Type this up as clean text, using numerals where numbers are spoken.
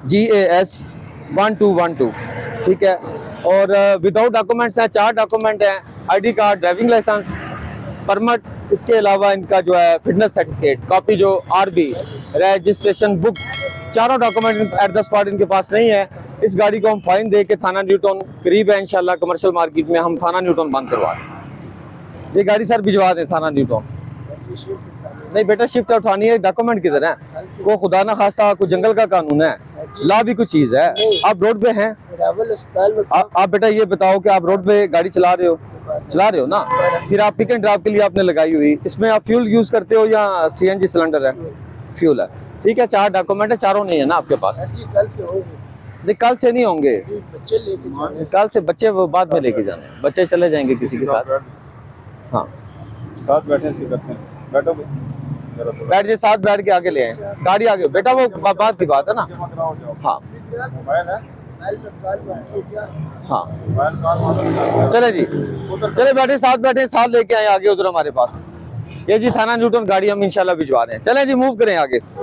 GAS 1212, ठीक है। और विदाउट डॉक्यूमेंट्स हैं, 4 डॉक्यूमेंट हैं, ID card, driving licence, permit, इसके अलावा इनका जो है फिटनेस सर्टिफिकेट, कॉपी जो RB, रजिस्ट्रेशन बुक, चारों डॉक्यूमेंट एट द स्पॉट इनके पास नहीं है। इस गाड़ी को हम फाइन दे के थाना न्यूटन करीब है इंशाल्लाह कमर्शियल मार्केट में, हम थाना न्यूटन बंद करवा दें। ये गाड़ी सर भिजवा दें थाना न्यूटन। नहीं बेटा, शिफ्ट उठानी है, डॉक्यूमेंट किधर है? वो खुदा ना खास्ता कोई जंगल का कानून है, ला भी कुछ चीज है। आप रोड पे हैं, आप बेटा ये बताओ कि आप रोड पे गाड़ी चला रहे हो ना? फिर आप पिक एंड ड्रॉप के लिए आपने लगाई हुई, इसमें आप फ्यूल यूज करते हो या CNG सिलेंडर है? फ्यूल है, ठीक है। 4 डॉक्यूमेंट है, चारों नहीं है ना आपके पास? नहीं कल से नहीं होंगे, कल से बच्चे वो बाद में लेके जाने, बच्चे चले जाएंगे किसी के साथ। हाँ साथ बैठे सी करते हैं, बैठो बैठ जाए, साथ बैठ के आगे ले आए, गाड़ी आगे बेटा, वो बात की बात है ना। हाँ हाँ चले जी, चले बैठे, साथ लेके आए आगे उधर हमारे पास। ये जी थाना न्यूटन गाड़ी हम इंशाल्लाह भिजवा रहे हैं। चले जी, मूव करें आगे।